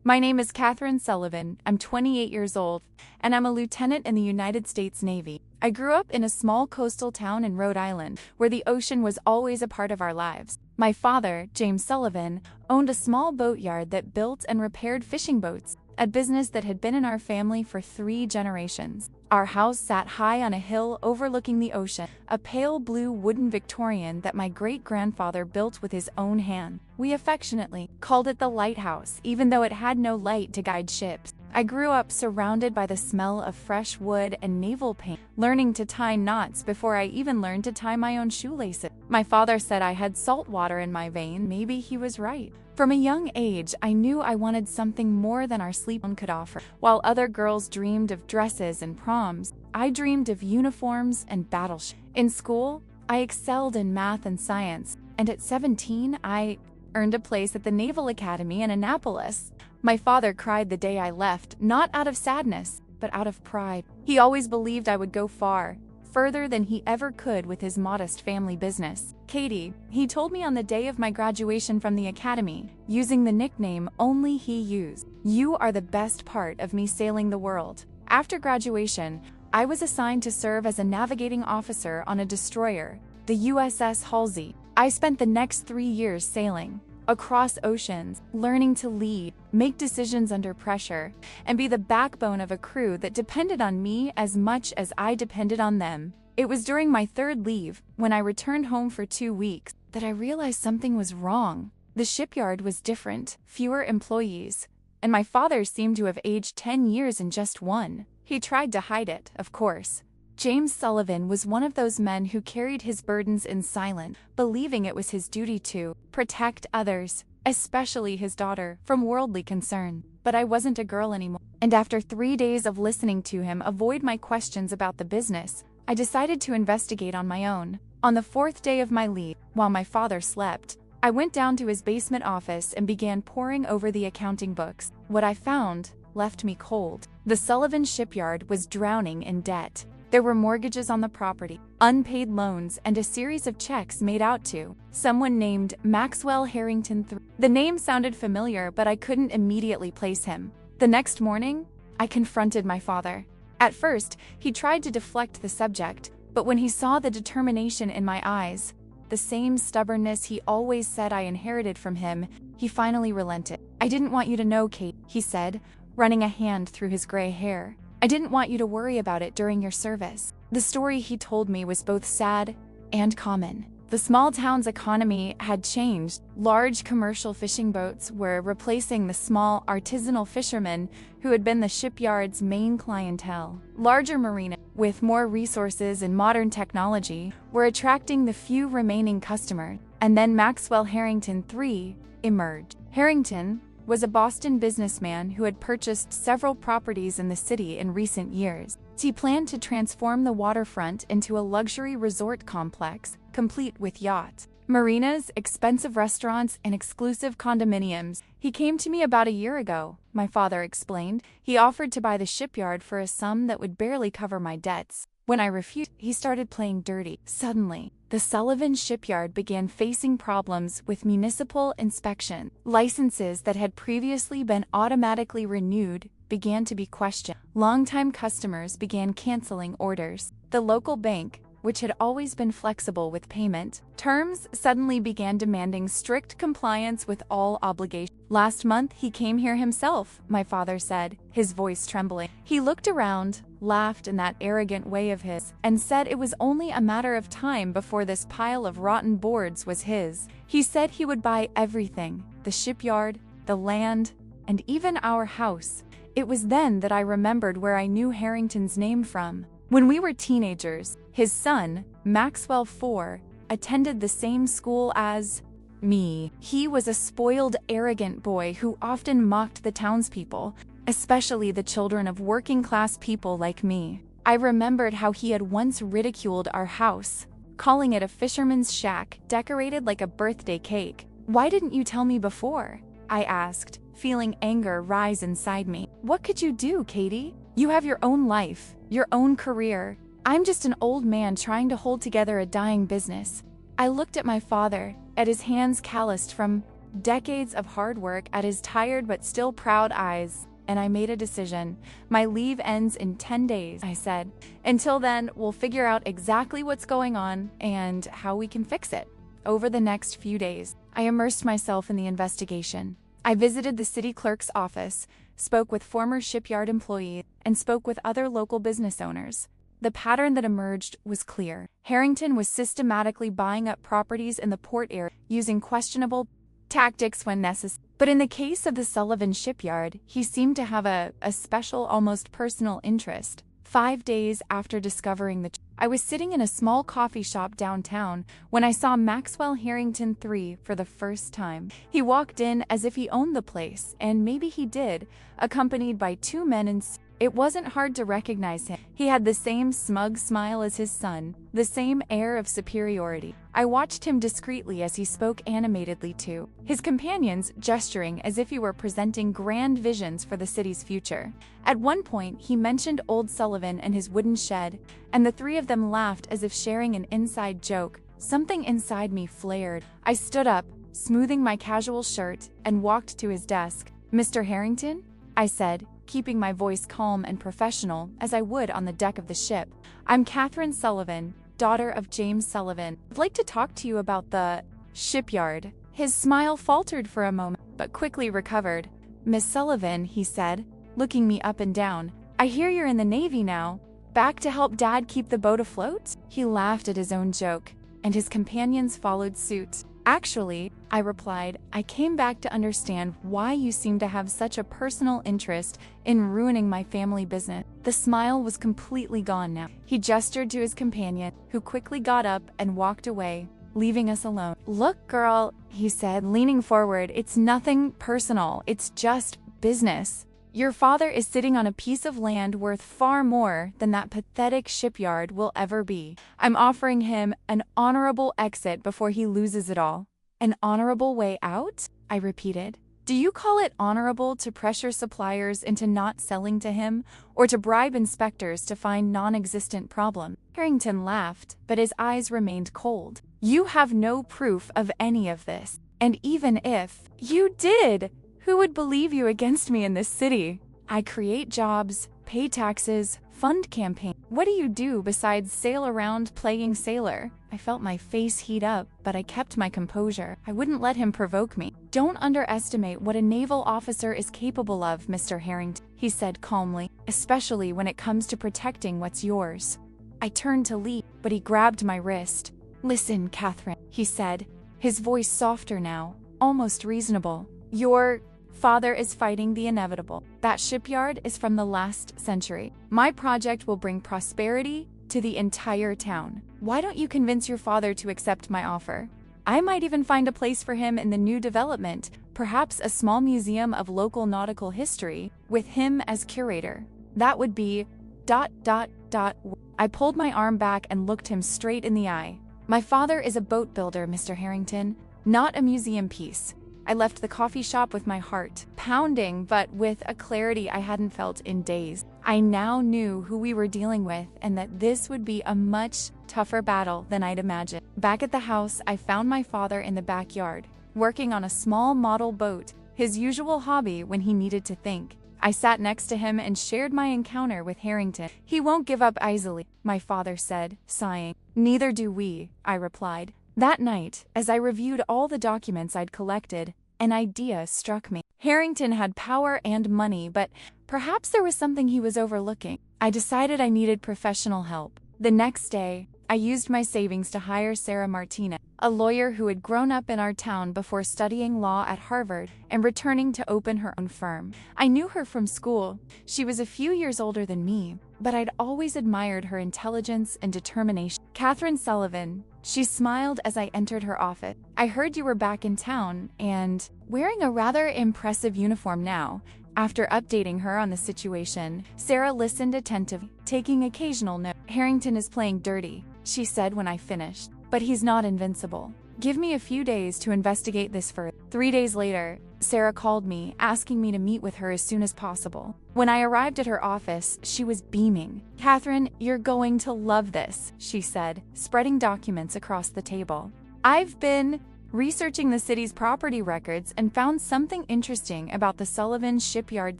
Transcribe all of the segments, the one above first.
My name is Catherine Sullivan. I'm 28 years old, and I'm a lieutenant in the United States Navy. I grew up in a small coastal town in Rhode Island, where the ocean was always a part of our lives. My father, James Sullivan, owned a small boatyard that built and repaired fishing boats, a business that had been in our family for 3 generations. Our house sat high on a hill overlooking the ocean, a pale blue wooden Victorian that my great-grandfather built with his own hand. We affectionately called it the lighthouse, even though it had no light to guide ships. I grew up surrounded by the smell of fresh wood and naval paint, learning to tie knots before I even learned to tie my own shoelaces. My father said I had salt water in my veins. Maybe he was right. From a young age, I knew I wanted something more than our sleep could offer. While other girls dreamed of dresses and proms, I dreamed of uniforms and battleships. In school, I excelled in math and science, and at 17, I earned a place at the Naval Academy in Annapolis. My father cried the day I left, not out of sadness, but out of pride. He always believed I would go far, further than he ever could with his modest family business. Katie, he told me on the day of my graduation from the academy, using the nickname only he used. You are the best part of me sailing the world. After graduation, I was assigned to serve as a navigating officer on a destroyer, the USS Halsey. I spent the next 3 years sailing across oceans, learning to lead, make decisions under pressure, and be the backbone of a crew that depended on me as much as I depended on them. It was during my 3rd leave, when I returned home for 2 weeks, that I realized something was wrong. The shipyard was different, fewer employees, and my father seemed to have aged 10 years in just 1. He tried to hide it, of course. James Sullivan was one of those men who carried his burdens in silence, believing it was his duty to protect others, especially his daughter, from worldly concern. But I wasn't a girl anymore. And after 3 days of listening to him avoid my questions about the business, I decided to investigate on my own. On the 4th day of my leave, while my father slept, I went down to his basement office and began poring over the accounting books. What I found left me cold. The Sullivan shipyard was drowning in debt. There were mortgages on the property, unpaid loans, and a series of checks made out to someone named Maxwell Harrington III. The name sounded familiar, but I couldn't immediately place him. The next morning, I confronted my father. At first, he tried to deflect the subject, but when he saw the determination in my eyes, the same stubbornness he always said I inherited from him, he finally relented. "I didn't want you to know, Kate," he said, running a hand through his gray hair. "I didn't want you to worry about it during your service." The story he told me was both sad and common. The small town's economy had changed. Large commercial fishing boats were replacing the small artisanal fishermen who had been the shipyard's main clientele. Larger marinas, with more resources and modern technology, were attracting the few remaining customers. And then Maxwell Harrington III emerged. Harrington was a Boston businessman who had purchased several properties in the city in recent years. He planned to transform the waterfront into a luxury resort complex, complete with yachts, marinas, expensive restaurants, and exclusive condominiums. "He came to me about a year ago," my father explained. "He offered to buy the shipyard for a sum that would barely cover my debts. When I refused, he started playing dirty." Suddenly, the Sullivan shipyard began facing problems with municipal inspection. Licenses that had previously been automatically renewed began to be questioned. Longtime customers began canceling orders. The local bank, which had always been flexible with payment terms, suddenly began demanding strict compliance with all obligations. "Last month, he came here himself," my father said, his voice trembling. "He looked around, laughed in that arrogant way of his, and said it was only a matter of time before this pile of rotten boards was his. He said he would buy everything, the shipyard, the land, and even our house." It was then that I remembered where I knew Harrington's name from. When we were teenagers, his son, Maxwell IV, attended the same school as me. He was a spoiled, arrogant boy who often mocked the townspeople, especially the children of working-class people like me. I remembered how he had once ridiculed our house, calling it a fisherman's shack decorated like a birthday cake. "Why didn't you tell me before?" I asked, feeling anger rise inside me. "What could you do, Katie? You have your own life, your own career. I'm just an old man trying to hold together a dying business." I looked at my father, at his hands calloused from decades of hard work at his tired but still proud eyes, and I made a decision. My leave ends in 10 days, I said. Until then, we'll figure out exactly what's going on and how we can fix it. Over the next few days, I immersed myself in the investigation. I visited the city clerk's office, spoke with former shipyard employees, and spoke with other local business owners. The pattern that emerged was clear. Harrington was systematically buying up properties in the port area using questionable tactics when necessary. But in the case of the Sullivan shipyard, he seemed to have a special, almost personal interest. 5 days after discovering I was sitting in a small coffee shop downtown when I saw Maxwell Harrington III for the first time. He walked in as if he owned the place, and maybe he did, accompanied by 2 men in suits. It wasn't hard to recognize him. He had the same smug smile as his son, the same air of superiority. I watched him discreetly as he spoke animatedly to his companions, gesturing as if he were presenting grand visions for the city's future. At one point, he mentioned old Sullivan and his wooden shed, and the 3 of them laughed as if sharing an inside joke. Something inside me flared. I stood up, smoothing my casual shirt, and walked to his desk. "Mr. Harrington?" I said, keeping my voice calm and professional as I would on the deck of the ship. "I'm Catherine Sullivan, daughter of James Sullivan. I'd like to talk to you about the shipyard." His smile faltered for a moment, but quickly recovered. "Miss Sullivan," he said, looking me up and down, "I hear you're in the Navy now. Back to help Dad keep the boat afloat?" He laughed at his own joke, and his companions followed suit. "Actually," I replied, "I came back to understand why you seem to have such a personal interest in ruining my family business." The smile was completely gone now. He gestured to his companion, who quickly got up and walked away, leaving us alone. "Look, girl," he said, leaning forward, "it's nothing personal. It's just business. Your father is sitting on a piece of land worth far more than that pathetic shipyard will ever be. I'm offering him an honorable exit before he loses it all." "An honorable way out?" I repeated. "Do you call it honorable to pressure suppliers into not selling to him, or to bribe inspectors to find non-existent problems?" Harrington laughed, but his eyes remained cold. "You have no proof of any of this. And even if you did, who would believe you against me in this city? I create jobs, pay taxes, fund campaigns. What do you do besides sail around playing sailor?" I felt my face heat up, but I kept my composure. I wouldn't let him provoke me. "Don't underestimate what a naval officer is capable of, Mr. Harrington," he said calmly, "especially when it comes to protecting what's yours." I turned to leave, but he grabbed my wrist. "Listen, Catherine," he said, his voice softer now, almost reasonable. "Your father is fighting the inevitable. That shipyard is from the last century. My project will bring prosperity to the entire town. Why don't you convince your father to accept my offer? I might even find a place for him in the new development, perhaps a small museum of local nautical history, with him as curator. That would be ... I pulled my arm back and looked him straight in the eye. "My father is a boat builder, Mr. Harrington, not a museum piece." I left the coffee shop with my heart pounding, but with a clarity I hadn't felt in days. I now knew who we were dealing with and that this would be a much tougher battle than I'd imagined. Back at the house, I found my father in the backyard, working on a small model boat, his usual hobby when he needed to think. I sat next to him and shared my encounter with Harrington. "He won't give up easily," my father said, sighing. "Neither do we," I replied. That night, as I reviewed all the documents I'd collected, an idea struck me. Harrington had power and money, but perhaps there was something he was overlooking. I decided I needed professional help. The next day, I used my savings to hire Sarah Martinez, a lawyer who had grown up in our town before studying law at Harvard and returning to open her own firm. I knew her from school. She was a few years older than me, but I'd always admired her intelligence and determination. "Catherine Sullivan," she smiled as I entered her office. "I heard you were back in town and wearing a rather impressive uniform now." After updating her on the situation, Sarah listened attentively, taking occasional notes. "Harrington is playing dirty," she said when I finished, "but he's not invincible. Give me a few days to investigate this further." 3 days later, Sarah called me, asking me to meet with her as soon as possible. When I arrived at her office, she was beaming. "Catherine, you're going to love this," she said, spreading documents across the table. "I've been researching the city's property records and found something interesting about the Sullivan Shipyard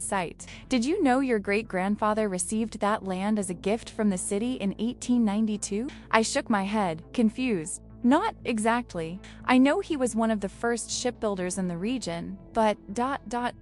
site. Did you know your great-grandfather received that land as a gift from the city in 1892? I shook my head, confused. Not exactly. I know he was one of the first shipbuilders in the region, but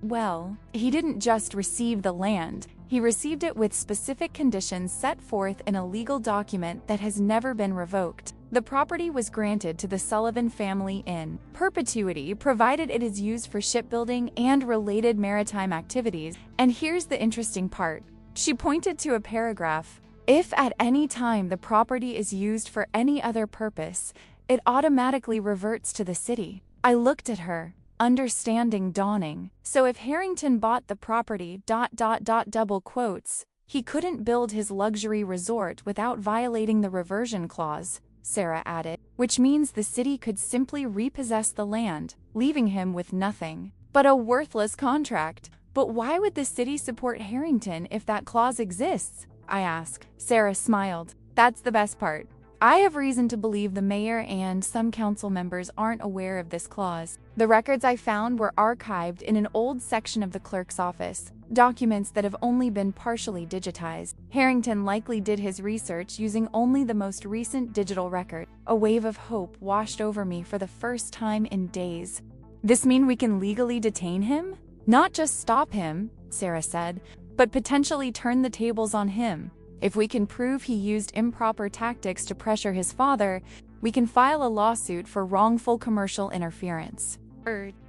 well, he didn't just receive the land. He received it with specific conditions set forth in a legal document that has never been revoked. The property was granted to the Sullivan family in perpetuity, provided it is used for shipbuilding and related maritime activities. And here's the interesting part. She pointed to a paragraph. If at any time the property is used for any other purpose, it automatically reverts to the city. I looked at her, understanding dawning. So if Harrington bought the property, double quotes, he couldn't build his luxury resort without violating the reversion clause, Sarah added, which means the city could simply repossess the land, leaving him with nothing but a worthless contract. But why would the city support Harrington if that clause exists? I asked. Sarah smiled. That's the best part. I have reason to believe the mayor and some council members aren't aware of this clause. The records I found were archived in an old section of the clerk's office, documents that have only been partially digitized. Harrington likely did his research using only the most recent digital record. A wave of hope washed over me for the first time in days. This mean we can legally detain him? Not just stop him, Sarah said, but potentially turn the tables on him. If we can prove he used improper tactics to pressure his father, we can file a lawsuit for wrongful commercial interference.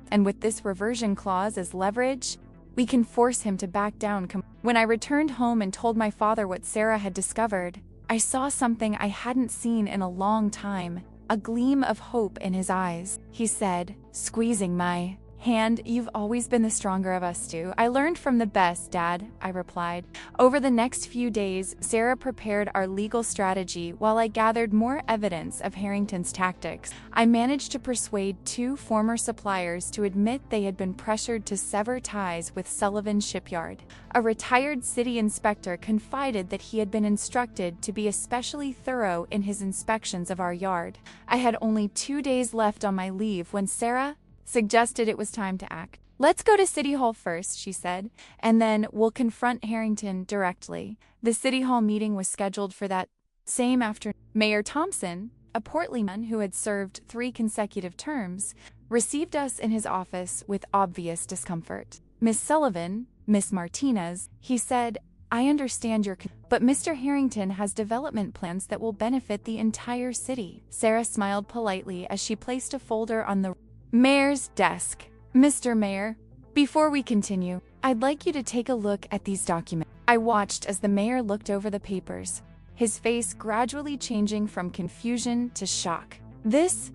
And with this reversion clause as leverage, we can force him to back down. When I returned home and told my father what Sarah had discovered, I saw something I hadn't seen in a long time, a gleam of hope in his eyes. He said, squeezing my hand, "You've always been the stronger of us two. I learned from the best, Dad," I replied. Over the next few days, Sarah prepared our legal strategy while I gathered more evidence of Harrington's tactics. I managed to persuade 2 former suppliers to admit they had been pressured to sever ties with Sullivan Shipyard. A retired city inspector confided that he had been instructed to be especially thorough in his inspections of our yard. I had only 2 days left on my leave when Sarah suggested it was time to act. "Let's go to City Hall first," she said, "and then we'll confront Harrington directly." The City Hall meeting was scheduled for that same afternoon. Mayor Thompson, a portly man who had served 3 consecutive terms, received us in his office with obvious discomfort. "Miss Sullivan, Miss Martinez," he said, "I understand but Mr. Harrington has development plans that will benefit the entire city." Sarah smiled politely as she placed a folder on the mayor's desk. "Mr. Mayor, before we continue, I'd like you to take a look at these documents." I watched as the mayor looked over the papers, his face gradually changing from confusion to shock. This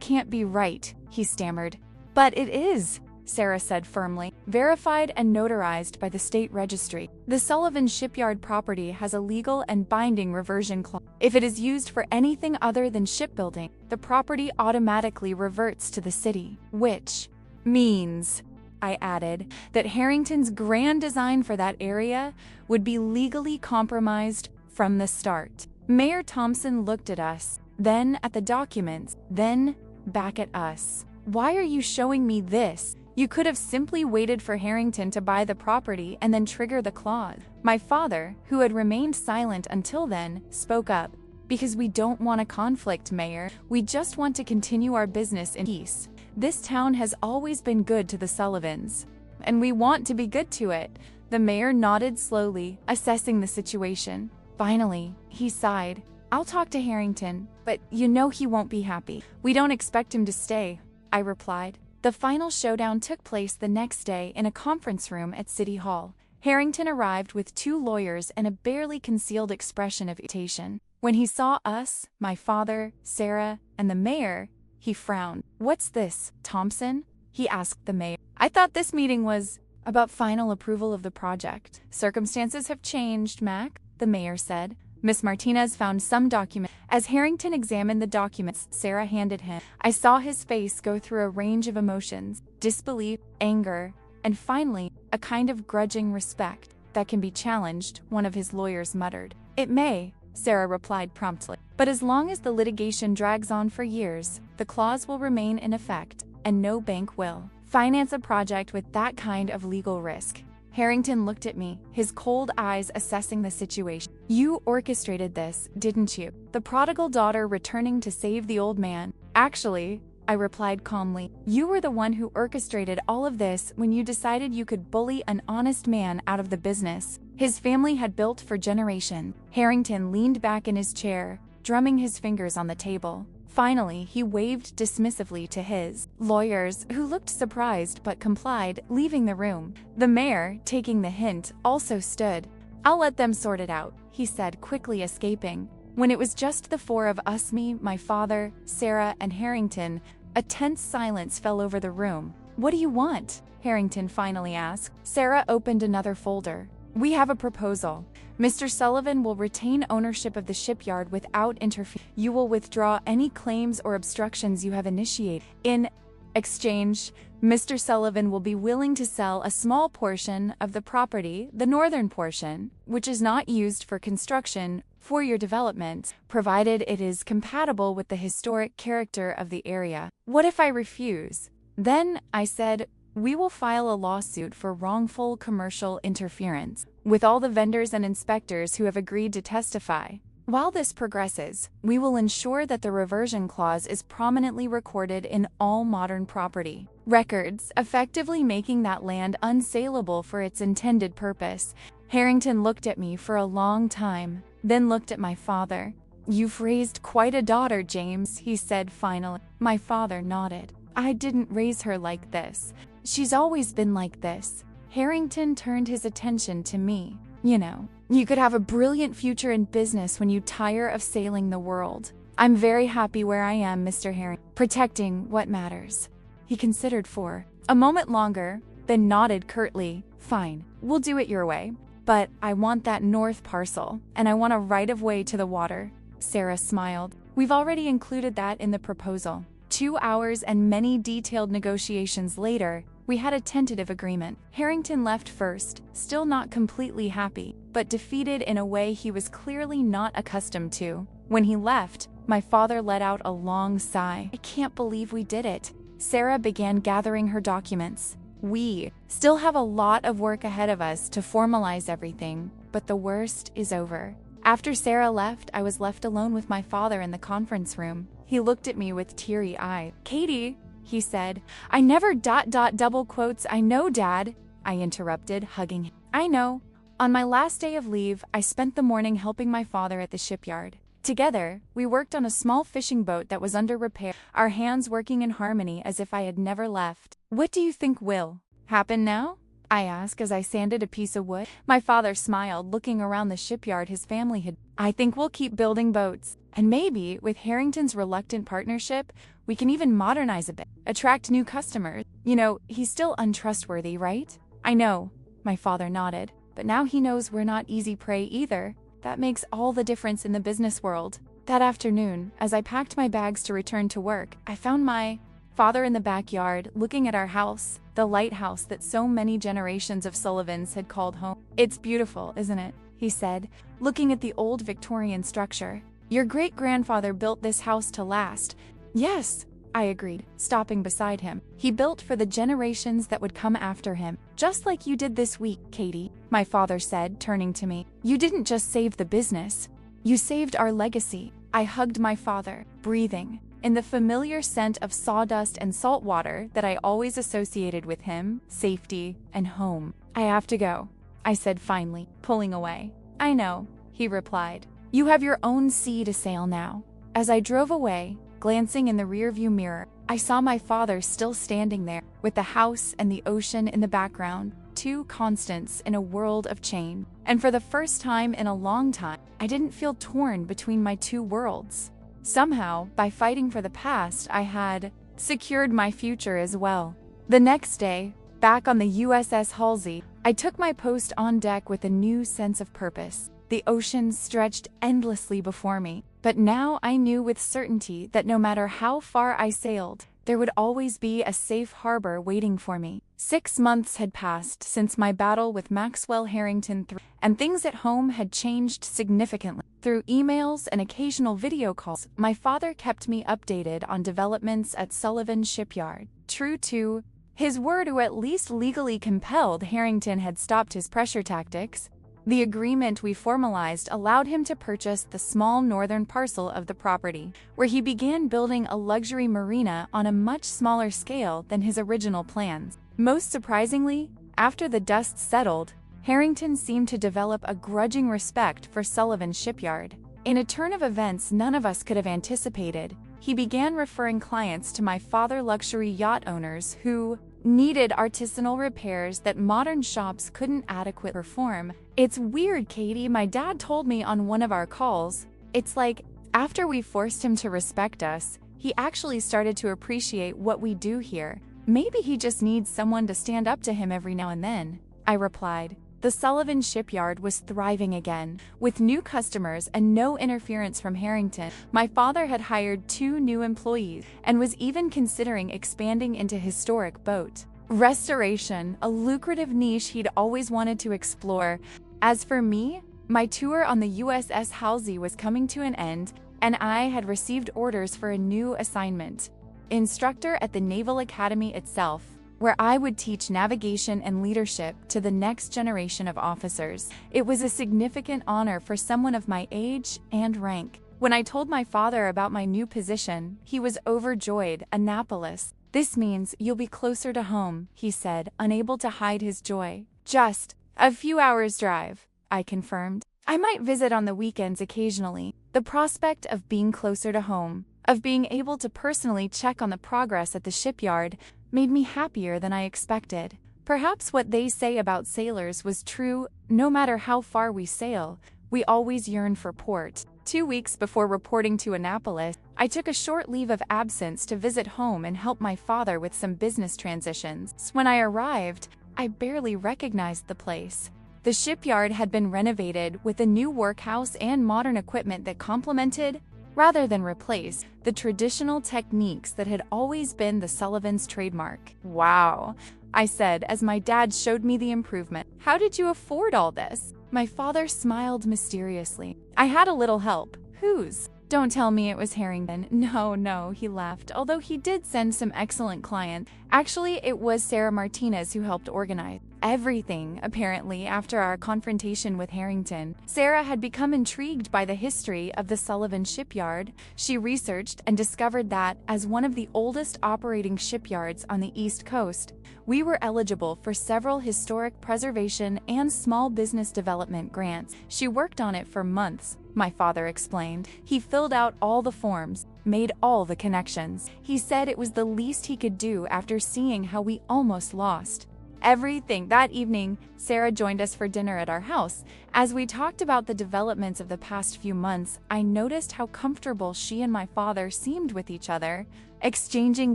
can't be right," he stammered. "But it is," Sarah said firmly, "verified and notarized by the state registry. The Sullivan Shipyard property has a legal and binding reversion clause. If it is used for anything other than shipbuilding, the property automatically reverts to the city, which means," I added, "that Harrington's grand design for that area would be legally compromised from the start." Mayor Thompson looked at us, then at the documents, then back at us. "Why are you showing me this? You could have simply waited for Harrington to buy the property and then trigger the clause." My father, who had remained silent until then, spoke up. "Because we don't want a conflict, Mayor. We just want to continue our business in peace. This town has always been good to the Sullivans, and we want to be good to it." The mayor nodded slowly, assessing the situation. Finally, he sighed. "I'll talk to Harrington, but you know he won't be happy." "We don't expect him to stay," I replied. The final showdown took place the next day in a conference room at City Hall. Harrington arrived with 2 lawyers and a barely concealed expression of irritation. When he saw us, my father, Sarah, and the mayor, he frowned. "What's this, Thompson?" he asked the mayor. "I thought this meeting was about final approval of the project." "Circumstances have changed, Mac," the mayor said. Miss Martinez found some document. As Harrington examined the documents Sarah handed him, I saw his face go through a range of emotions: disbelief, anger, and finally, a kind of grudging respect that can be challenged, one of his lawyers muttered. "It may," Sarah replied promptly. But as long as the litigation drags on for years, the clause will remain in effect, and no bank will finance a project with that kind of legal risk. Harrington looked at me, his cold eyes assessing the situation. You orchestrated this, didn't you? The prodigal daughter returning to save the old man. Actually, I replied calmly, you were the one who orchestrated all of this when you decided you could bully an honest man out of the business his family had built for generations. Harrington leaned back in his chair, drumming his fingers on the table. Finally, he waved dismissively to his lawyers, who looked surprised but complied, leaving the room. The mayor, taking the hint, also stood. I'll let them sort it out, he said, quickly escaping. When it was just the four of us, me, my father, Sarah, and Harrington, a tense silence fell over the room. What do you want? Harrington finally asked. Sarah opened another folder. We have a proposal. Mr. Sullivan will retain ownership of the shipyard without interference. You will withdraw any claims or obstructions you have initiated. In exchange, Mr. Sullivan will be willing to sell a small portion of the property, the northern portion, which is not used for construction, for your development, provided it is compatible with the historic character of the area. What if I refuse? Then, I said, we will file a lawsuit for wrongful commercial interference with all the vendors and inspectors who have agreed to testify. While this progresses, we will ensure that the reversion clause is prominently recorded in all modern property records, effectively making that land unsaleable for its intended purpose. Harrington looked at me for a long time, then looked at my father. You've raised quite a daughter, James, he said finally. My father nodded. I didn't raise her like this. She's always been like this. Harrington turned his attention to me. You know, you could have a brilliant future in business when you tire of sailing the world. I'm very happy where I am, Mr. Harrington. Protecting what matters. He considered for a moment longer, then nodded curtly. Fine, we'll do it your way. But I want that north parcel, and I want a right-of-way to the water. Sarah smiled. We've already included that in the proposal. 2 hours and many detailed negotiations later, we had a tentative agreement. Harrington left first, still not completely happy, but defeated in a way he was clearly not accustomed to. When he left, my father let out a long sigh. I can't believe we did it. Sarah began gathering her documents. We still have a lot of work ahead of us to formalize everything, but the worst is over. After Sarah left, I was left alone with my father in the conference room. He looked at me with teary eyes. Katie, he said. I never ... double quotes. I know, Dad, I interrupted, hugging him. I know. On my last day of leave, I spent the morning helping my father at the shipyard. Together, we worked on a small fishing boat that was under repair, our hands working in harmony as if I had never left. What do you think will happen now? I asked as I sanded a piece of wood. My father smiled, looking around the shipyard his family had. I think we'll keep building boats. And maybe, with Harrington's reluctant partnership, we can even modernize a bit, attract new customers. You know, he's still untrustworthy, right? I know, my father nodded. But now he knows we're not easy prey either. That makes all the difference in the business world. That afternoon, as I packed my bags to return to work, I found my father in the backyard, looking at our house, the lighthouse that so many generations of Sullivans had called home. It's beautiful, isn't it? He said, looking at the old Victorian structure. Your great-grandfather built this house to last. Yes, I agreed, stopping beside him. He built for the generations that would come after him. Just like you did this week, Katie, my father said, turning to me. You didn't just save the business. You saved our legacy. I hugged my father, breathing in the familiar scent of sawdust and salt water that I always associated with him, safety, and home. I have to go, I said finally, pulling away. I know, he replied. You have your own sea to sail now. As I drove away, glancing in the rearview mirror, I saw my father still standing there, with the house and the ocean in the background, two constants in a world of change. And for the first time in a long time, I didn't feel torn between my two worlds. Somehow, by fighting for the past, I had secured my future as well. The next day, back on the USS Halsey, I took my post on deck with a new sense of purpose. The ocean stretched endlessly before me, but now I knew with certainty that no matter how far I sailed, there would always be a safe harbor waiting for me. 6 months had passed since my battle with Maxwell Harrington III, and things at home had changed significantly. Through emails and occasional video calls, my father kept me updated on developments at Sullivan Shipyard. True to his word, who at least legally compelled Harrington had stopped his pressure tactics, the agreement we formalized allowed him to purchase the small northern parcel of the property, where he began building a luxury marina on a much smaller scale than his original plans. Most surprisingly, after the dust settled, Harrington seemed to develop a grudging respect for Sullivan Shipyard. In a turn of events none of us could have anticipated, he began referring clients to my father, luxury yacht owners who needed artisanal repairs that modern shops couldn't adequately perform. "It's weird, Katie," my dad told me on one of our calls. "It's like, after we forced him to respect us, he actually started to appreciate what we do here. Maybe he just needs someone to stand up to him every now and then," I replied. The Sullivan Shipyard was thriving again, with new customers and no interference from Harrington. My father had hired 2 new employees and was even considering expanding into historic boat restoration, a lucrative niche he'd always wanted to explore. As for me, my tour on the USS Halsey was coming to an end, and I had received orders for a new assignment: instructor at the Naval Academy itself, where I would teach navigation and leadership to the next generation of officers. It was a significant honor for someone of my age and rank. When I told my father about my new position, he was overjoyed. "Annapolis. This means you'll be closer to home," he said, unable to hide his joy. "Just a few hours' drive," I confirmed. "I might visit on the weekends occasionally." The prospect of being closer to home, of being able to personally check on the progress at the shipyard, made me happier than I expected. Perhaps what they say about sailors was true: no matter how far we sail, we always yearn for port. 2 weeks before reporting to Annapolis, I took a short leave of absence to visit home and help my father with some business transitions. When I arrived, I barely recognized the place. The shipyard had been renovated with a new workhouse and modern equipment that complemented, rather than replace, the traditional techniques that had always been the Sullivans' trademark. "Wow," I said as my dad showed me the improvement. "How did you afford all this?" My father smiled mysteriously. "I had a little help." "Whose?" "Don't tell me it was Harrington." No, he laughed, although he did send some excellent clients. Actually, it was Sarah Martinez who helped organize everything. Apparently, after our confrontation with Harrington, Sarah had become intrigued by the history of the Sullivan Shipyard. She researched and discovered that, as one of the oldest operating shipyards on the East Coast, we were eligible for several historic preservation and small business development grants. She worked on it for months, my father explained. He filled out all the forms, made all the connections. He said it was the least he could do after seeing how we almost lost everything. That evening, Sarah joined us for dinner at our house. As we talked about the developments of the past few months, I noticed how comfortable she and my father seemed with each other, exchanging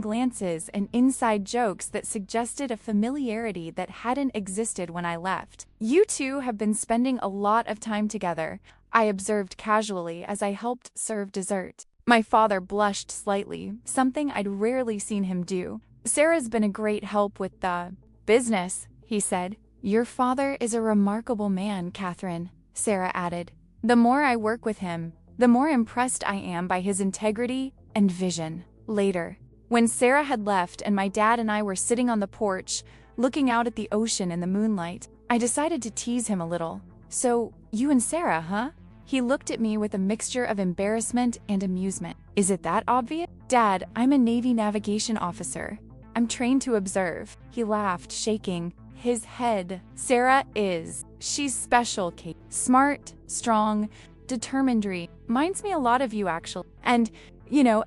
glances and inside jokes that suggested a familiarity that hadn't existed when I left. "You two have been spending a lot of time together," I observed casually as I helped serve dessert. My father blushed slightly, something I'd rarely seen him do. "Sarah's been a great help with the business," he said. "Your father is a remarkable man, Catherine," Sarah added. "The more I work with him, the more impressed I am by his integrity and vision." Later, when Sarah had left and my dad and I were sitting on the porch, looking out at the ocean in the moonlight, I decided to tease him a little. "So, you and Sarah, huh?" He looked at me with a mixture of embarrassment and amusement. "Is it that obvious?" "Dad, I'm a Navy navigation officer. I'm trained to observe." He laughed, shaking his head. "Sarah is. She's special, Kate. Smart, strong, determined. Reminds me a lot of you, actually. And,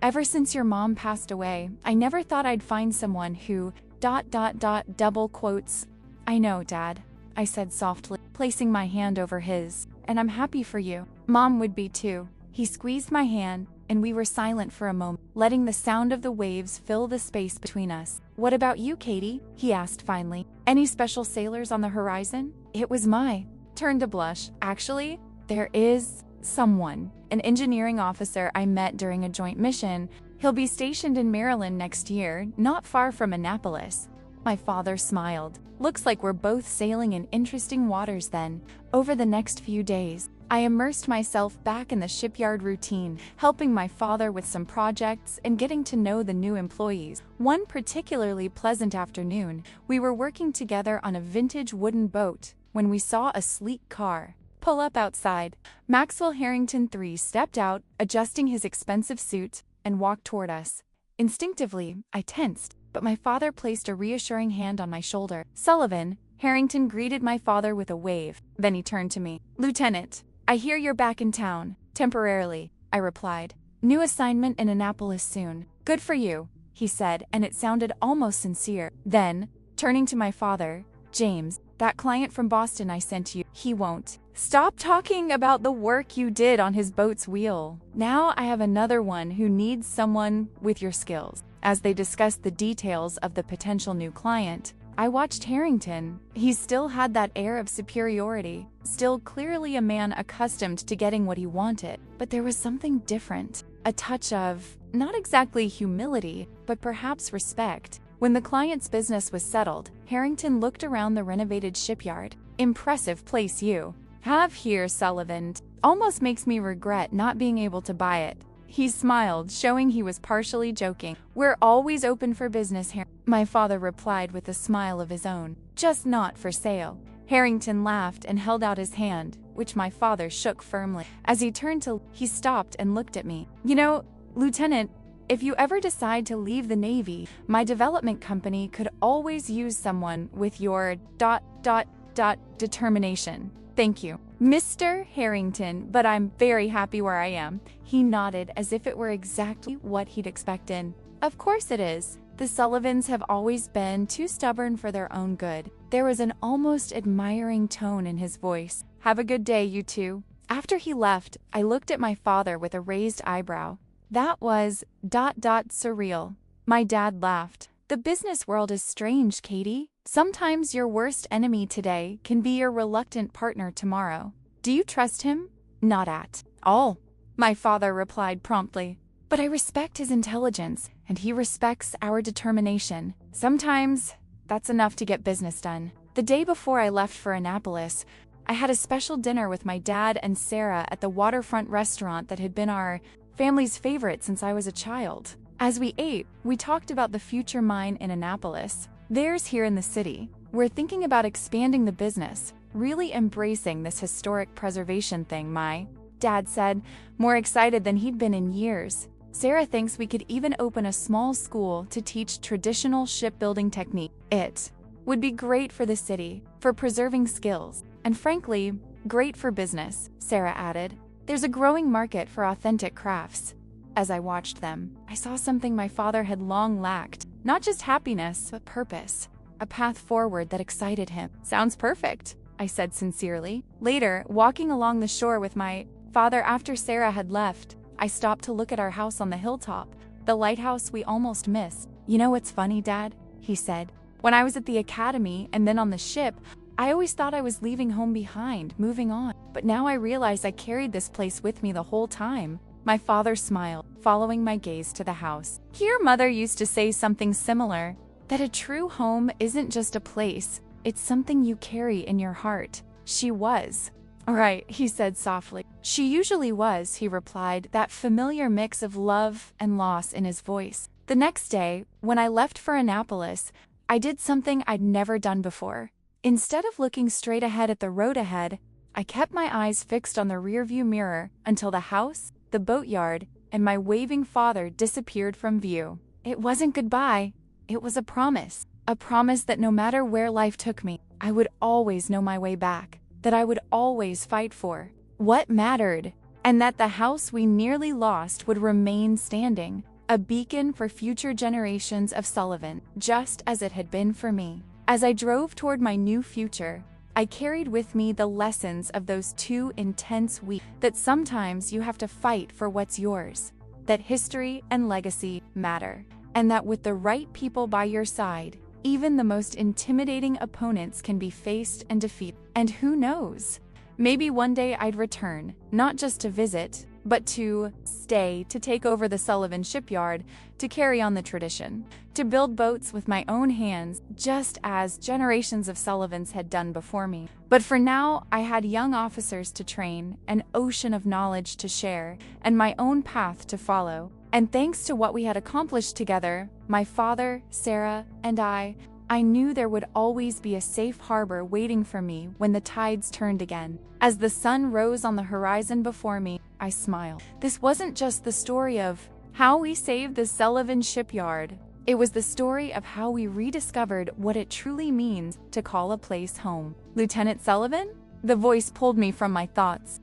ever since your mom passed away, I never thought I'd find someone who... ... double quotes. I know, Dad," I said softly, placing my hand over his. "And I'm happy for you. Mom would be too." He squeezed my hand, and we were silent for a moment, letting the sound of the waves fill the space between us. "What about you, Katie?" he asked finally. "Any special sailors on the horizon?" It was my turn to blush. "Actually, there is someone, an engineering officer I met during a joint mission. He'll be stationed in Maryland next year, not far from Annapolis. My father smiled. Looks like we're both sailing in interesting waters then. Over the next few days, I immersed myself back in the shipyard routine, helping my father with some projects and getting to know the new employees. One particularly pleasant afternoon, we were working together on a vintage wooden boat when we saw a sleek car pull up outside. Maxwell Harrington III stepped out, adjusting his expensive suit, and walked toward us. Instinctively, I tensed, but my father placed a reassuring hand on my shoulder. "Sullivan," Harrington greeted my father with a wave. Then he turned to me. "Lieutenant, I hear you're back in town. Temporarily," I replied. "New assignment in Annapolis soon." "Good for you," he said, and it sounded almost sincere. Then, turning to my father, "James, that client from Boston I sent you, he won't stop talking about the work you did on his boat's wheel. Now I have another one who needs someone with your skills." As they discussed the details of the potential new client, I watched Harrington. He still had that air of superiority, still clearly a man accustomed to getting what he wanted. But there was something different, a touch of, not exactly humility, but perhaps respect. When the client's business was settled, Harrington looked around the renovated shipyard. "Impressive place you have here, Sullivan. Almost makes me regret not being able to buy it." He smiled, showing he was partially joking. "We're always open for business here," my father replied with a smile of his own. "Just not for sale." Harrington laughed and held out his hand, which my father shook firmly. As he turned to, he stopped and looked at me. "You know, Lieutenant, if you ever decide to leave the Navy, my development company could always use someone with your ... determination. Thank you, Mr. Harrington, but I'm very happy where I am." He nodded as if it were exactly what he'd expected. "Of course it is. The Sullivans have always been too stubborn for their own good." There was an almost admiring tone in his voice. "Have a good day, you two." After he left, I looked at my father with a raised eyebrow. That was ... surreal. My dad laughed. "The business world is strange, Katie. Sometimes your worst enemy today can be your reluctant partner tomorrow. Do you trust him?" "Not at all," my father replied promptly. "But I respect his intelligence, and he respects our determination. Sometimes that's enough to get business done." The day before I left for Annapolis, I had a special dinner with my dad and Sarah at the waterfront restaurant that had been our family's favorite since I was a child. As we ate, we talked about the future mine in Annapolis. Theirs here in the city. We're thinking about expanding the business, really embracing this historic preservation thing, my dad said, more excited than he'd been in years. "Sarah thinks we could even open a small school to teach traditional shipbuilding technique. It would be great for the city, for preserving skills, and frankly, great for business," Sarah added. "There's a growing market for authentic crafts." As I watched them, I saw something my father had long lacked. Not just happiness, but purpose. A path forward that excited him. "Sounds perfect," I said sincerely. Later, walking along the shore with my father after Sarah had left, I stopped to look at our house on the hilltop, the lighthouse we almost missed. "You know what's funny, Dad?" he said. "When I was at the academy and then on the ship, I always thought I was leaving home behind, moving on. But now I realize I carried this place with me the whole time." My father smiled, following my gaze to the house. "Your mother used to say something similar, that a true home isn't just a place, it's something you carry in your heart." She was. "Right," he said softly. "She usually was," he replied, that familiar mix of love and loss in his voice. The next day, when I left for Annapolis, I did something I'd never done before. Instead of looking straight ahead at the road ahead, I kept my eyes fixed on the rearview mirror until the house, the boatyard, and my waving father disappeared from view. It wasn't goodbye, it was a promise. A promise that no matter where life took me, I would always know my way back, that I would always fight for what mattered, and that the house we nearly lost would remain standing, a beacon for future generations of Sullivan, just as it had been for me. As I drove toward my new future, I carried with me the lessons of those 2 intense weeks, that sometimes you have to fight for what's yours, that history and legacy matter, and that with the right people by your side, even the most intimidating opponents can be faced and defeated. And who knows? Maybe one day I'd return, not just to visit, but to stay, to take over the Sullivan shipyard, to carry on the tradition, to build boats with my own hands, just as generations of Sullivans had done before me. But for now, I had young officers to train, an ocean of knowledge to share, and my own path to follow. And thanks to what we had accomplished together, my father, Sarah, and I knew there would always be a safe harbor waiting for me when the tides turned again. As the sun rose on the horizon before me, I smiled. This wasn't just the story of how we saved the Sullivan shipyard. It was the story of how we rediscovered what it truly means to call a place home. Lieutenant Sullivan? The voice pulled me from my thoughts.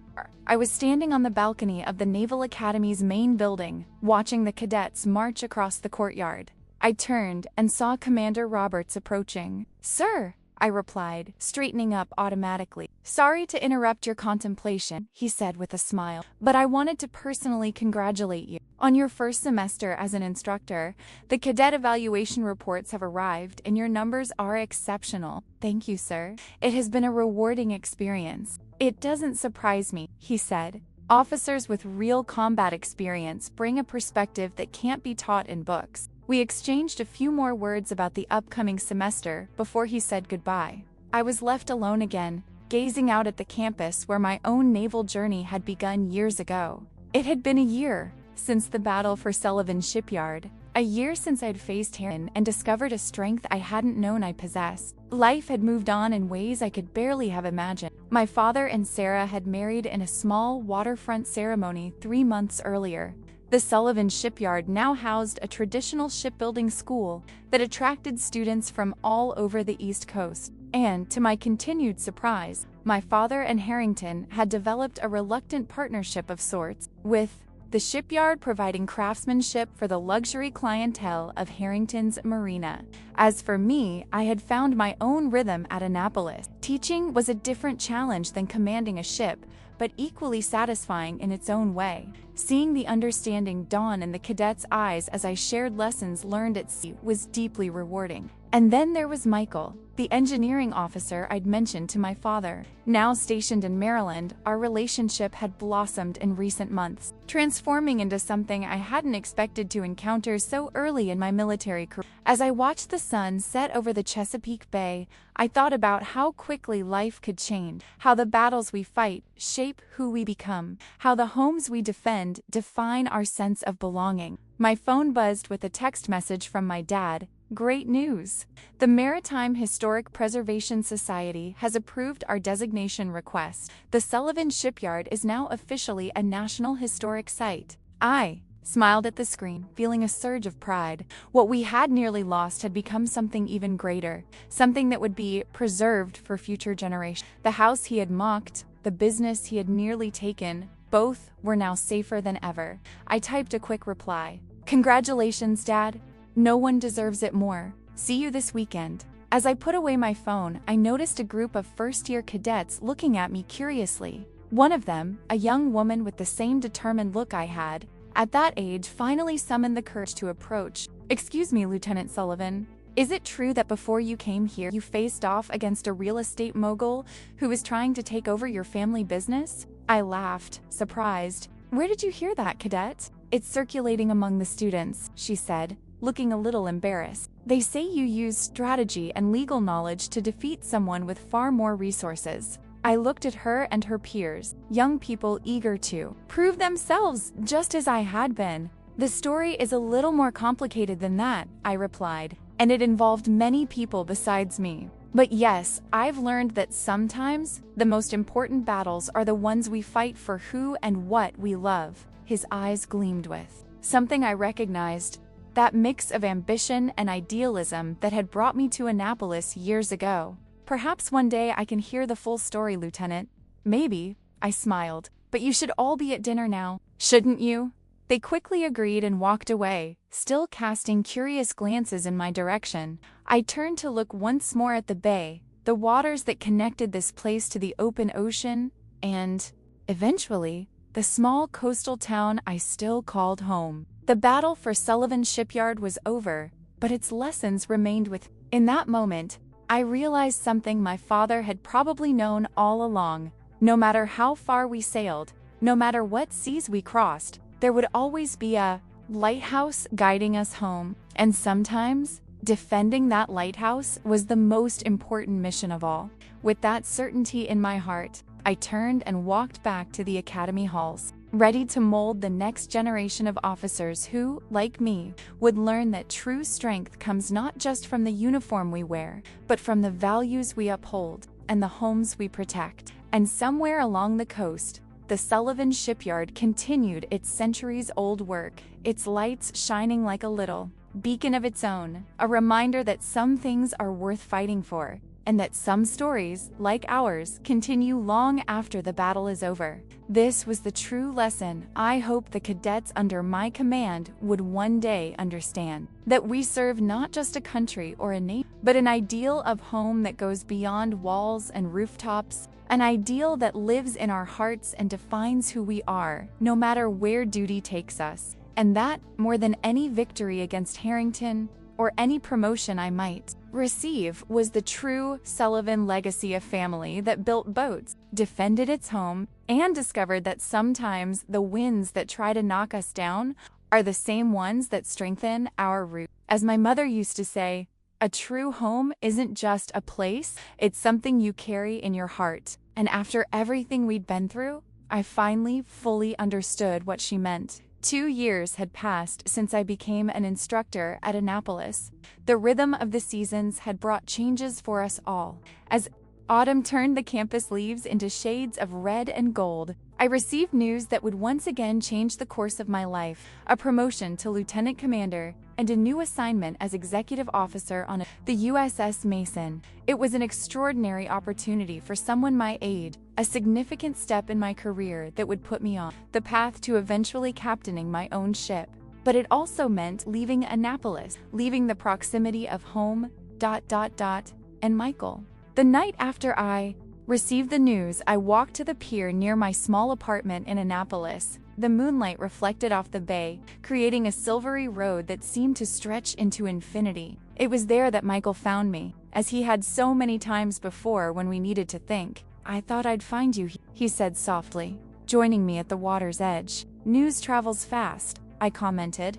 I was standing on the balcony of the Naval Academy's main building, watching the cadets march across the courtyard. I turned and saw Commander Roberts approaching. "Sir," I replied, straightening up automatically. "Sorry to interrupt your contemplation," he said with a smile, "but I wanted to personally congratulate you on your first semester as an instructor. The cadet evaluation reports have arrived, and your numbers are exceptional." "Thank you, sir. It has been a rewarding experience." "It doesn't surprise me," he said. "Officers with real combat experience bring a perspective that can't be taught in books." We exchanged a few more words about the upcoming semester before he said goodbye. I was left alone again, gazing out at the campus where my own naval journey had begun years ago. It had been a year since the battle for Sullivan Shipyard, a year since I'd faced Heron and discovered a strength I hadn't known I possessed. Life had moved on in ways I could barely have imagined. My father and Sarah had married in a small waterfront ceremony 3 months earlier. The Sullivan Shipyard now housed a traditional shipbuilding school that attracted students from all over the East Coast. And, to my continued surprise, my father and Harrington had developed a reluctant partnership of sorts, with the shipyard providing craftsmanship for the luxury clientele of Harrington's marina. As for me, I had found my own rhythm at Annapolis. Teaching was a different challenge than commanding a ship, but equally satisfying in its own way. Seeing the understanding dawn in the cadets' eyes as I shared lessons learned at sea was deeply rewarding. And then there was Michael, the engineering officer I'd mentioned to my father. Now stationed in Maryland, our relationship had blossomed in recent months, transforming into something I hadn't expected to encounter so early in my military career. As I watched the sun set over the Chesapeake Bay, I thought about how quickly life could change, how the battles we fight shape who we become, how the homes we defend define our sense of belonging. My phone buzzed with a text message from my dad. "Great news! The Maritime Historic Preservation Society has approved our designation request. The Sullivan Shipyard is now officially a National Historic Site." I smiled at the screen, feeling a surge of pride. What we had nearly lost had become something even greater, something that would be preserved for future generations. The house he had mocked, the business he had nearly taken, both were now safer than ever. I typed a quick reply. "Congratulations, Dad. No one deserves it more. See you this weekend." As I put away my phone, I noticed a group of first-year cadets looking at me curiously. One of them, a young woman with the same determined look I had, at that age, finally summoned the courage to approach. "Excuse me, Lieutenant Sullivan. Is it true that before you came here, you faced off against a real estate mogul who was trying to take over your family business?" I laughed, surprised. "Where did you hear that, cadet?" "It's circulating among the students," she said, looking a little embarrassed. "They say you use strategy and legal knowledge to defeat someone with far more resources." I looked at her and her peers, young people eager to prove themselves, just as I had been. "The story is a little more complicated than that," I replied, "and it involved many people besides me. But yes, I've learned that sometimes the most important battles are the ones we fight for who and what we love." His eyes gleamed with something I recognized. That mix of ambition and idealism that had brought me to Annapolis years ago. "Perhaps one day I can hear the full story, Lieutenant." "Maybe," I smiled, "but you should all be at dinner now, shouldn't you?" They quickly agreed and walked away, still casting curious glances in my direction. I turned to look once more at the bay, the waters that connected this place to the open ocean, and, eventually, the small coastal town I still called home. The battle for Sullivan Shipyard was over, but its lessons remained with me. In that moment, I realized something my father had probably known all along. No matter how far we sailed, No matter what seas we crossed, there would always be a lighthouse guiding us home, and sometimes defending that lighthouse was the most important mission of all. With that certainty in my heart, I turned and walked back to the academy halls, ready to mold the next generation of officers who, like me, would learn that true strength comes not just from the uniform we wear, but from the values we uphold and the homes we protect. And somewhere along the coast, the Sullivan Shipyard continued its centuries-old work, its lights shining like a little beacon of its own, a reminder that some things are worth fighting for, and that some stories, like ours, continue long after the battle is over. This was the true lesson I hope the cadets under my command would one day understand. That we serve not just a country or a nation, but an ideal of home that goes beyond walls and rooftops, an ideal that lives in our hearts and defines who we are, no matter where duty takes us. And that, more than any victory against Harrington, or any promotion I might receive, was the true Sullivan legacy of family that built boats, defended its home, and discovered that sometimes the winds that try to knock us down are the same ones that strengthen our roots. As my mother used to say, a true home isn't just a place, it's something you carry in your heart. And after everything we'd been through, I finally fully understood what she meant. 2 years had passed since I became an instructor at Annapolis. The rhythm of the seasons had brought changes for us all. As autumn turned the campus leaves into shades of red and gold, I received news that would once again change the course of my life: a promotion to lieutenant commander and a new assignment as executive officer on the USS Mason. It was an extraordinary opportunity for someone my age, a significant step in my career that would put me on the path to eventually captaining my own ship. But it also meant leaving Annapolis, leaving the proximity of home, and Michael. The night after I received the news, I walked to the pier near my small apartment in Annapolis. The moonlight reflected off the bay, creating a silvery road that seemed to stretch into infinity. It was there that Michael found me, as he had so many times before when we needed to think. "I thought I'd find you," he said softly, joining me at the water's edge. "News travels fast," I commented.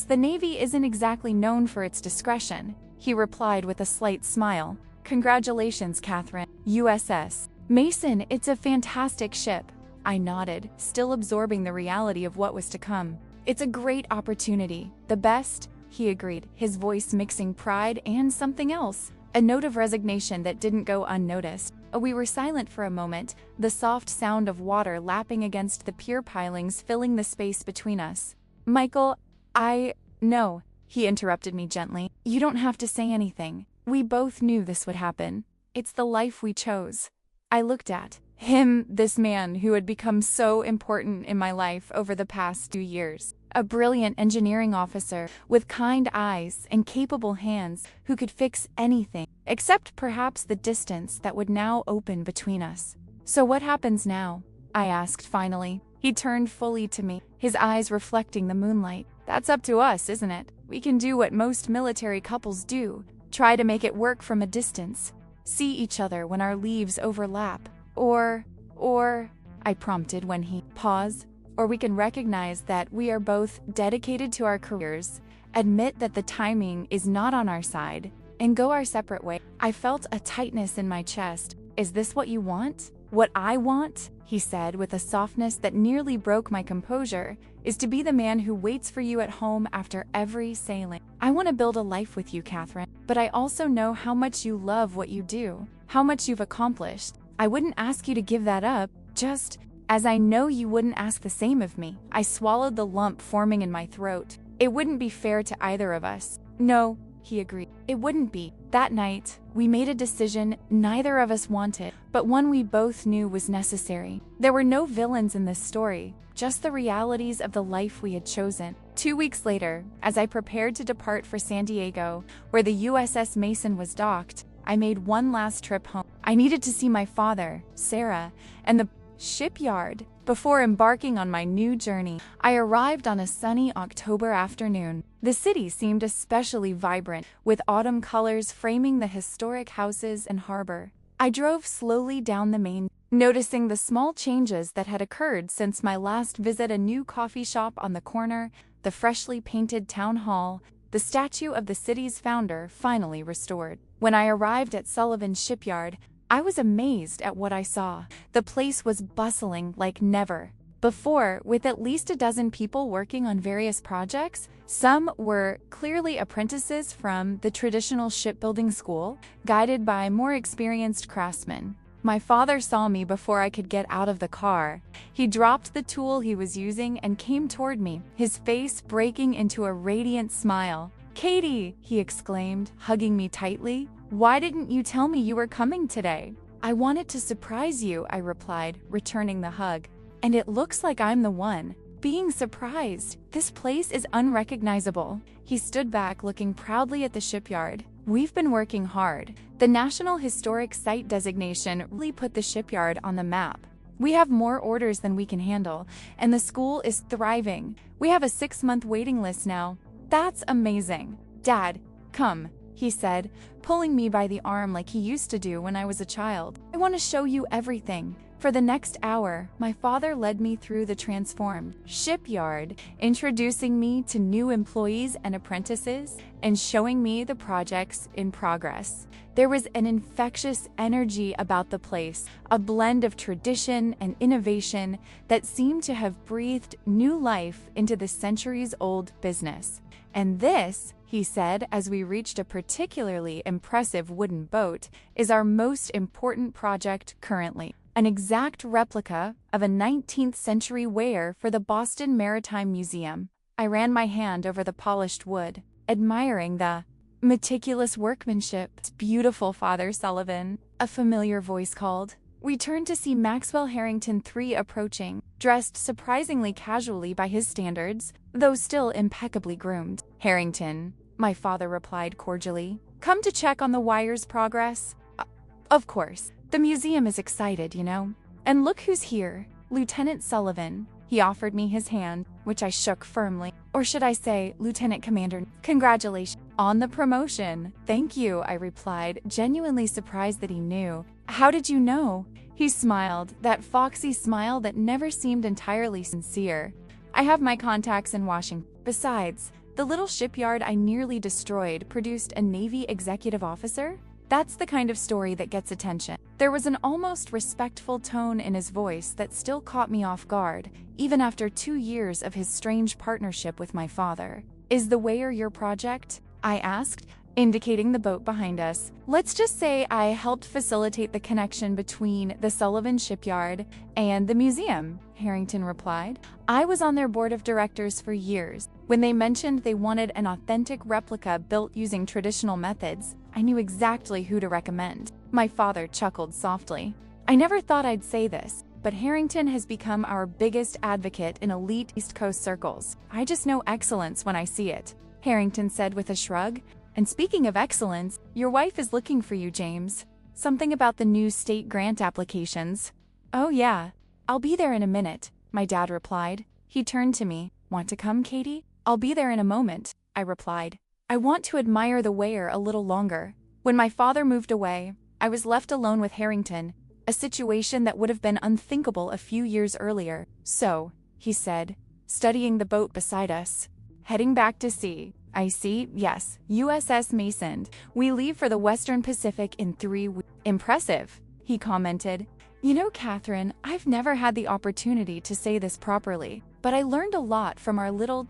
"The Navy isn't exactly known for its discretion," he replied with a slight smile. "Congratulations, Catherine. USS Mason, it's a fantastic ship." I nodded, still absorbing the reality of what was to come. "It's a great opportunity. The best," he agreed, his voice mixing pride and something else, a note of resignation that didn't go unnoticed. We were silent for a moment, the soft sound of water lapping against the pier pilings filling the space between us. "Michael, no," he interrupted me gently. "You don't have to say anything. We both knew this would happen. It's the life we chose." I looked at him, this man who had become so important in my life over the past 2 years. A brilliant engineering officer with kind eyes and capable hands who could fix anything, except perhaps the distance that would now open between us. "So what happens now?" I asked finally. He turned fully to me, his eyes reflecting the moonlight. "That's up to us, isn't it? We can do what most military couples do, try to make it work from a distance, see each other when our leaves overlap. Or, I prompted when he paused. Or we can recognize that we are both dedicated to our careers, admit that the timing is not on our side, and go our separate ways." I felt a tightness in my chest. "Is this what you want? What I want?" he said with a softness that nearly broke my composure, "is to be the man who waits for you at home after every sailing. I want to build a life with you, Catherine, but I also know how much you love what you do, how much you've accomplished. I wouldn't ask you to give that up, just as I know you wouldn't ask the same of me." I swallowed the lump forming in my throat. "It wouldn't be fair to either of us." "No," he agreed. "It wouldn't be." That night, we made a decision neither of us wanted, but one we both knew was necessary. There were no villains in this story, just the realities of the life we had chosen. 2 weeks later, as I prepared to depart for San Diego, where the USS Mason was docked, I made one last trip home. I needed to see my father, Sarah, and the shipyard before embarking on my new journey. I arrived on a sunny October afternoon. The city seemed especially vibrant, with autumn colors framing the historic houses and harbor. I drove slowly down the main, noticing the small changes that had occurred since my last visit: a new coffee shop on the corner, the freshly painted town hall, the statue of the city's founder finally restored. When I arrived at Sullivan Shipyard, I was amazed at what I saw. The place was bustling like never before, with at least a dozen people working on various projects. Some were clearly apprentices from the traditional shipbuilding school, guided by more experienced craftsmen. My father saw me before I could get out of the car. He dropped the tool he was using and came toward me, his face breaking into a radiant smile. "Katie," he exclaimed, hugging me tightly, "why didn't you tell me you were coming today?" "I wanted to surprise you," I replied, returning the hug. "And it looks like I'm the one being surprised. This place is unrecognizable." He stood back, looking proudly at the shipyard. "We've been working hard. The National Historic Site designation really put the shipyard on the map. We have more orders than we can handle, and the school is thriving. We have a 6-month waiting list now." "That's amazing." "Dad, come," he said, pulling me by the arm like he used to do when I was a child. "I want to show you everything." For the next hour, my father led me through the transformed shipyard, introducing me to new employees and apprentices, and showing me the projects in progress. There was an infectious energy about the place, a blend of tradition and innovation that seemed to have breathed new life into the centuries-old business. "And this," he said as we reached a particularly impressive wooden boat, "is our most important project currently. An exact replica of a 19th century whaler for the Boston Maritime Museum." I ran my hand over the polished wood, admiring the meticulous workmanship. "It's beautiful, Father Sullivan," a familiar voice called. We turned to see Maxwell Harrington III approaching, dressed surprisingly casually by his standards, though still impeccably groomed. "Harrington," my father replied cordially. "Come to check on the wire's progress?" Of course. The museum is excited, you know. And look who's here, Lieutenant Sullivan." He offered me his hand, which I shook firmly. "Or should I say, Lieutenant Commander? Congratulations on the promotion." "Thank you," I replied, genuinely surprised that he knew. "How did you know?" He smiled, that foxy smile that never seemed entirely sincere. "I have my contacts in Washington. Besides, the little shipyard I nearly destroyed produced a Navy executive officer. That's the kind of story that gets attention." There was an almost respectful tone in his voice that still caught me off guard, even after 2 years of his strange partnership with my father. "Is the whaler your project?" I asked, indicating the boat behind us. "Let's just say I helped facilitate the connection between the Sullivan Shipyard and the museum," Harrington replied. "I was on their board of directors for years. When they mentioned they wanted an authentic replica built using traditional methods, I knew exactly who to recommend." My father chuckled softly. "I never thought I'd say this, but Harrington has become our biggest advocate in elite East Coast circles. I just know excellence when I see it," Harrington said with a shrug. "And speaking of excellence, your wife is looking for you, James. Something about the new state grant applications." "Oh yeah, I'll be there in a minute," my dad replied. He turned to me. "Want to come, Katie?" "I'll be there in a moment," I replied. I want to admire the whaler a little longer. When my father moved away, I was left alone with Harrington, a situation that would have been unthinkable a few years earlier. "So," he said, studying the boat beside us, "heading back to sea." "I see, yes, USS Mason. We leave for the Western Pacific in 3 weeks. "Impressive," he commented. "You know, Catherine, I've never had the opportunity to say this properly, but I learned a lot from our little ...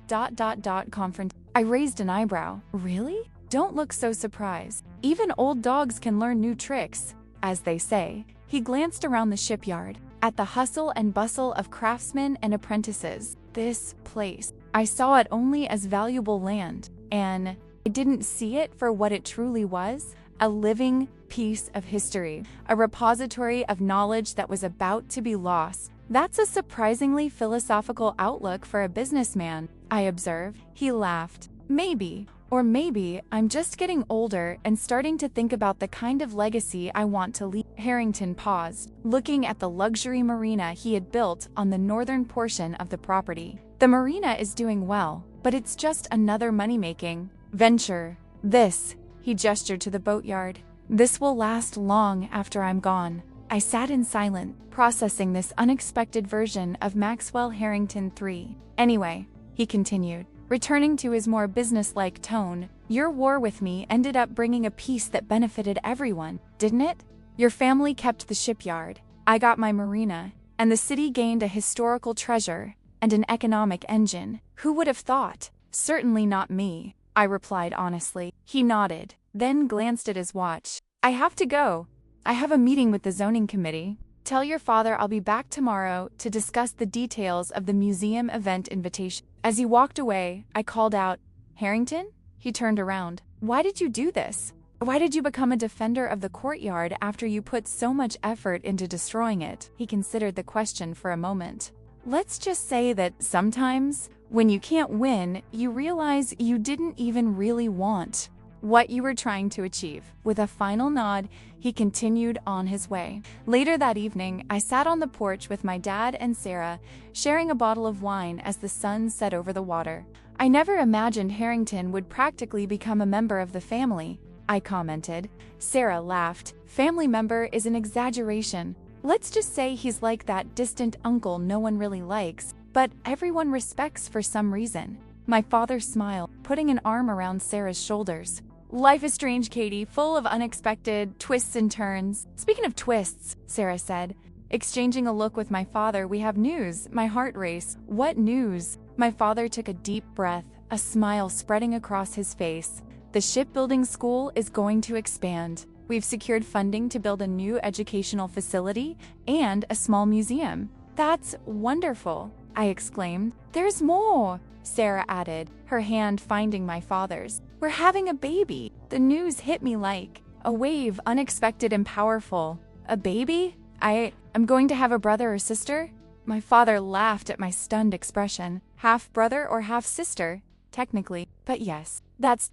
conference." I raised an eyebrow. "Really? Don't look so surprised. Even old dogs can learn new tricks, as they say." He glanced around the shipyard, at the hustle and bustle of craftsmen and apprentices. "This place, I saw it only as valuable land, and I didn't see it for what it truly was, a living piece of history, a repository of knowledge that was about to be lost." "That's a surprisingly philosophical outlook for a businessman," I observed. He laughed. "Maybe. Or maybe I'm just getting older and starting to think about the kind of legacy I want to leave." Harrington paused, looking at the luxury marina he had built on the northern portion of the property. "The marina is doing well, but it's just another money-making venture. This," he gestured to the boatyard, This will last long after I'm gone. I sat in silence, processing this unexpected version of Maxwell Harrington III. Anyway, he continued, returning to his more businesslike tone, your war with me ended up bringing a peace that benefited everyone, didn't it? Your family kept the shipyard, I got my marina, and the city gained a historical treasure and an economic engine. Who would have thought? Certainly not me, I replied honestly. He nodded, then glanced at his watch. I have to go. I have a meeting with the zoning committee. Tell your father I'll be back tomorrow to discuss the details of the museum event invitation. As he walked away, I called out, Harrington? He turned around. Why did you do this? Why did you become a defender of the courtyard after you put so much effort into destroying it? He considered the question for a moment. Let's just say that sometimes, when you can't win, you realize you didn't even really want what you were trying to achieve. With a final nod, he continued on his way. Later that evening, I sat on the porch with my dad and Sarah, sharing a bottle of wine as the sun set over the water. I never imagined Harrington would practically become a member of the family, I commented. Sarah laughed. Family member is an exaggeration. Let's just say he's like that distant uncle no one really likes, but everyone respects for some reason. My father smiled, putting an arm around Sarah's shoulders. Life is strange, Katie, full of unexpected twists and turns. Speaking of twists, Sarah said, exchanging a look with my father, we have news. My heart raced. What news? My father took a deep breath, a smile spreading across his face. The shipbuilding school is going to expand. We've secured funding to build a new educational facility and a small museum. That's wonderful, I exclaimed. There's more, Sarah added, her hand finding my father's. We're having a baby. The news hit me like a wave, unexpected and powerful. A baby? I'm going to have a brother or sister? My father laughed at my stunned expression. Half brother or half sister? Technically, but yes. That's ...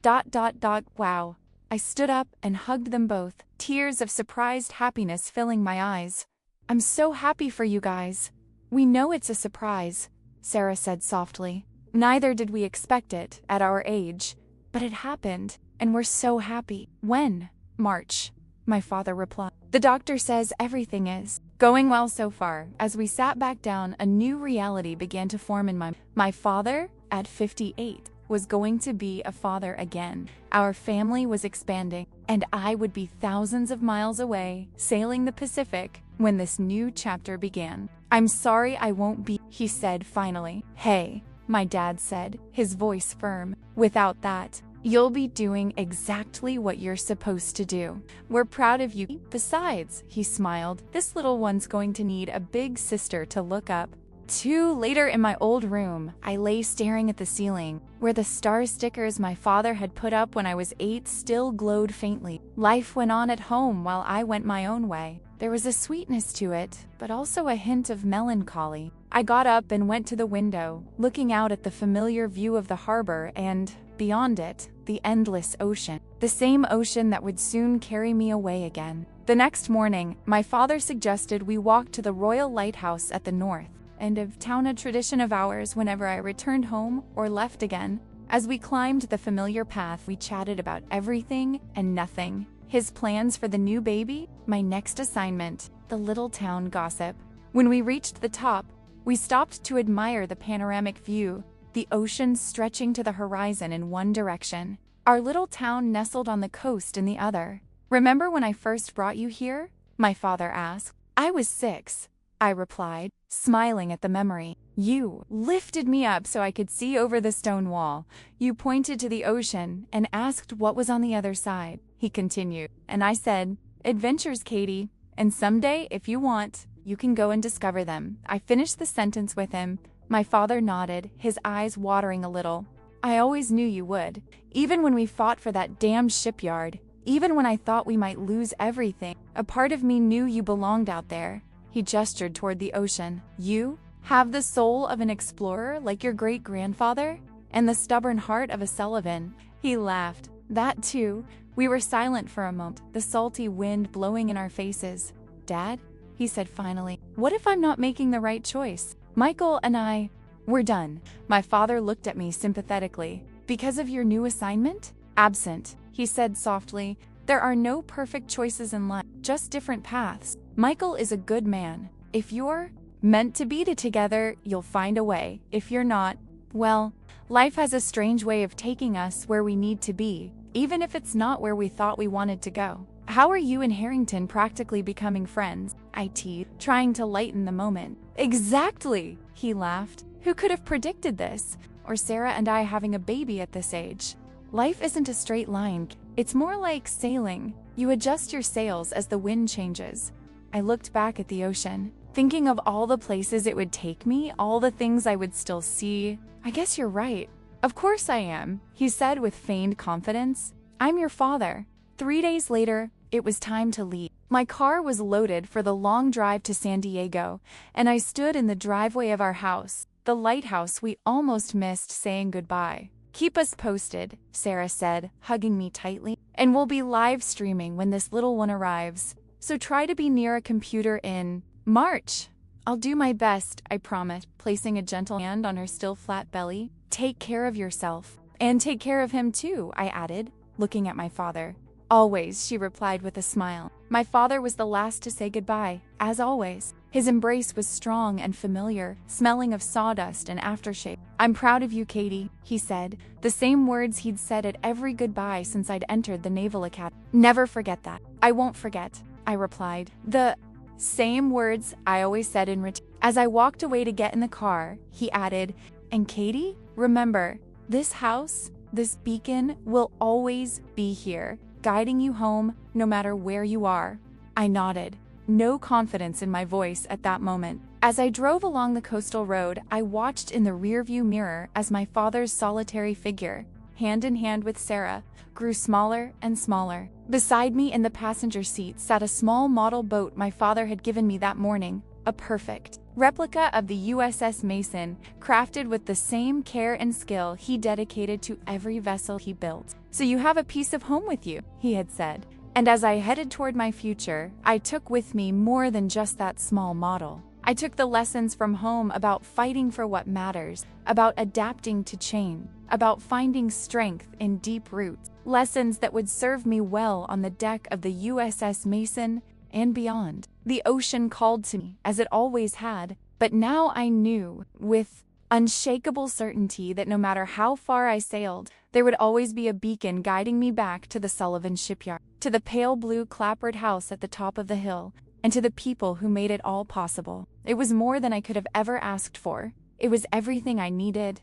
Wow. I stood up and hugged them both, tears of surprised happiness filling my eyes. I'm so happy for you guys. We know it's a surprise, Sarah said softly. Neither did we expect it at our age. But it happened, and we're so happy. When? March, my father replied. The doctor says everything is going well so far. As we sat back down, a new reality began to form in my father, at 58, was going to be a father again. Our family was expanding, and I would be thousands of miles away, sailing the Pacific, when this new chapter began. I'm sorry I won't be, he said finally. Hey, my dad said, his voice firm. Without that, you'll be doing exactly what you're supposed to do. We're proud of you. Besides, he smiled, this little one's going to need a big sister to look up to. Later in my old room, I lay staring at the ceiling, where the star stickers my father had put up when I was 8 still glowed faintly. Life went on at home while I went my own way. There was a sweetness to it, but also a hint of melancholy. I got up and went to the window, looking out at the familiar view of the harbor and, beyond it, the endless ocean. The same ocean that would soon carry me away again. The next morning, my father suggested we walk to the Royal Lighthouse at the north end of town, a tradition of ours whenever I returned home or left again. As we climbed the familiar path, we chatted about everything and nothing. His plans for the new baby, my next assignment, the little town gossip. When we reached the top, we stopped to admire the panoramic view, the ocean stretching to the horizon in one direction, our little town nestled on the coast in the other. Remember when I first brought you here? My father asked. I was 6, I replied, smiling at the memory. You lifted me up so I could see over the stone wall. You pointed to the ocean and asked what was on the other side, he continued. And I said, adventures, Katie, and someday, if you want, you can go and discover them. I finished the sentence with him. My father nodded, his eyes watering a little. I always knew you would. Even when we fought for that damn shipyard, even when I thought we might lose everything, a part of me knew you belonged out there. He gestured toward the ocean. You have the soul of an explorer like your great-grandfather, and the stubborn heart of a Sullivan. He laughed. That too. We were silent for a moment, the salty wind blowing in our faces. Dad, he said finally, what if I'm not making the right choice? Michael and we're done. My father looked at me sympathetically. Because of your new assignment? Absent, he said softly. There are no perfect choices in life, just different paths. Michael is a good man. If you're meant to be together, you'll find a way. If you're not, well, life has a strange way of taking us where we need to be, even if it's not where we thought we wanted to go. How are you and Harrington practically becoming friends? I teased, trying to lighten the moment. Exactly, he laughed. Who could have predicted this? Or Sarah and I having a baby at this age? Life isn't a straight line. It's more like sailing. You adjust your sails as the wind changes. I looked back at the ocean, thinking of all the places it would take me, all the things I would still see. I guess you're right. Of course I am, he said with feigned confidence. I'm your father. 3 days later, it was time to leave. My car was loaded for the long drive to San Diego, and I stood in the driveway of our house, the lighthouse we almost missed saying goodbye. Keep us posted, Sarah said, hugging me tightly, and we'll be live streaming when this little one arrives. So try to be near a computer in March. I'll do my best, I promised, placing a gentle hand on her still flat belly. Take care of yourself. And take care of him too, I added, looking at my father. Always, she replied with a smile. My father was the last to say goodbye, as always. His embrace was strong and familiar, smelling of sawdust and aftershave. I'm proud of you, Katie, he said, the same words he'd said at every goodbye since I'd entered the Naval Academy. Never forget that. I won't forget, I replied. The same words I always said in return. As I walked away to get in the car, he added, and Katie, remember, this house, this beacon will always be here, guiding you home no matter where you are. I nodded, no confidence in my voice at that moment. As I drove along the coastal road, I watched in the rearview mirror as my father's solitary figure, hand in hand with Sarah, grew smaller and smaller. Beside me in the passenger seat sat a small model boat my father had given me that morning, a perfect replica of the USS Mason, crafted with the same care and skill he dedicated to every vessel he built. So you have a piece of home with you, he had said. And as I headed toward my future, I took with me more than just that small model. I took the lessons from home about fighting for what matters, about adapting to change, about finding strength in deep roots, lessons that would serve me well on the deck of the USS Mason and beyond. The ocean called to me, as it always had, but now I knew, with unshakable certainty, that no matter how far I sailed, there would always be a beacon guiding me back to the Sullivan shipyard, to the pale blue clapboard house at the top of the hill, and to the people who made it all possible. It was more than I could have ever asked for. It was everything I needed,